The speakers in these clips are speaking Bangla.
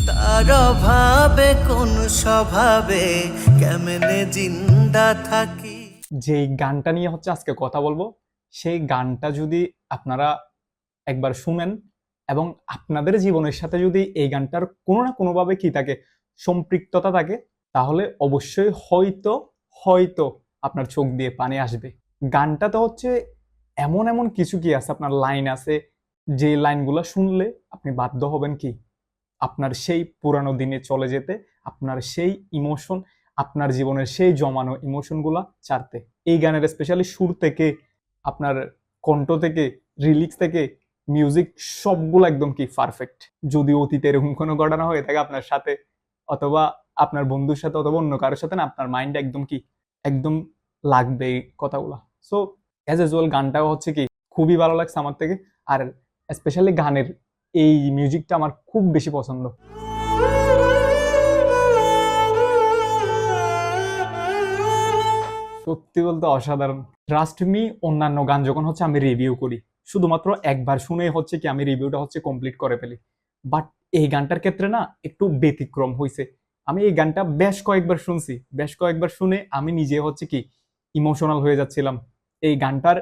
তার অভাবে কোন স্বভাবে কেমনে জিন্দা থাকি। যেই গানটা নিয়ে হচ্ছে আজকে কথা বলবো, সেই গানটা যদি আপনারা একবার শুনেন এবং আপনাদের জীবনের সাথে যদি এই গানটার কোনো না কোনোভাবে কি থাকে, সম্পৃক্ততা থাকে, তাহলে অবশ্যই হয়তো হয়তো আপনার চোখ দিয়ে পানি আসবে। গানটাতে হচ্ছে এমন এমন কিছু কি আছে, আপনার লাইন আছে, যে লাইনগুলো শুনলে আপনি বাধ্য হবেন কি আপনার সেই পুরানো দিনে চলে যেতে, আপনার সেই ইমোশন, আপনার জীবনের সেই জমানো ইমোশনগুলা ছাড়তে। এই গানের স্পেশালি সুর থেকে, আপনার কণ্ঠ থেকে, রিলিক্স থেকে, মিউজিক, সবগুলো একদম কি পারফেক্ট। যদি অতীতে এরকম কোনো ঘটনা হয়ে থাকে আপনার সাথে, অথবা আপনার বন্ধুর সাথে, অথবা অন্য কারোর সাথে, না আপনার মাইন্ড একদম কি একদম লাগবে এই কথাগুলা। সো অ্যাজ ইউজুয়াল গানটাও হচ্ছে কি খুবই ভালো লাগছে আমার থেকে। আর স্পেশালি গানের এই মিউজিকটা আমার খুব বেশি পছন্দ। সত্যি বলতে অসাধারণ। ট্রাস্ট মি, অন্যান্য গান যখন হচ্ছে আমি রিভিউ করি, শুধুমাত্র একবার শুনে হচ্ছে কি আমি রিভিউটা হচ্ছে কমপ্লিট করে ফেলি। বাট এই গানটার ক্ষেত্রে না একটু ব্যতিক্রম হয়েছে। আমি এই গানটা বেশ কয়েকবার শুনছি, বেশ কয়েকবার শুনে আমি নিজে হচ্ছে কি ইমোশনাল হয়ে যাচ্ছিলাম। এই গানটার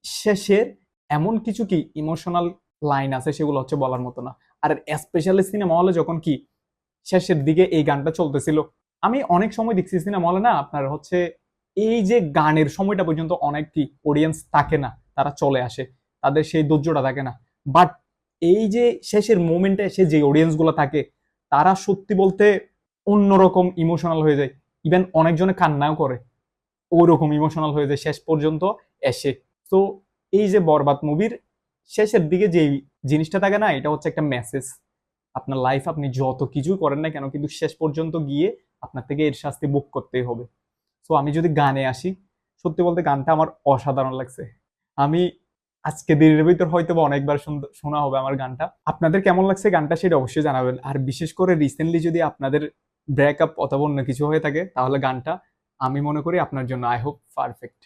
শেষের এমন কিছু কি ইমোশনাল লাইন আছে, সেগুলো হচ্ছে বলার মতো না। আর স্পেশালি সিনেমা হলে যখন কি শেষের দিকে এই গানটা চলতেছিল, আমি অনেক সময় দেখছি সিনেমা হলে না আপনার হচ্ছে এই যে গানের সময়টা পর্যন্ত অনেক কি অডিয়েন্স থাকে না, তারা চলে আসে, তাদের সেই ধৈর্যটা থাকে না। বাট এই যে শেষের মোমেন্টে এসে যে অডিয়েন্স গুলো থাকে, তারা সত্যি বলতে অন্যরকম ইমোশনাল হয়ে যায়। ইভেন অনেকজনে কান্নাও করে, ওরকম ইমোশনাল হয়ে যায় শেষ পর্যন্ত এসে। তো এই যে বরবাদ মুভির শেষের দিকে যে জিনিসটা থাকে না, এটা হচ্ছে একটা মেসেজ। আপনার লাইফ আপনি যত কিছুই করেন না কেন, কিন্তু শেষ পর্যন্ত গিয়ে আপনার থেকে এর শাস্তি ভোগ করতেই হবে। সো আমি যদি গানে আসি, সত্যি বলতে গানটা আমার অসাধারণ লাগছে। আমি আজকে দিনের ভিতর হয়তো বা অনেকবার শোনা হবে আমার গানটা। আপনাদের কেমন লাগছে গানটা সেটা অবশ্যই জানাবেন। আর বিশেষ করে রিসেন্টলি যদি আপনাদের ব্রেকআপ অথবা অন্য কিছু হয়ে থাকে, তাহলে গানটা আমি মনে করি আপনার জন্য আই হোপ পারফেক্ট।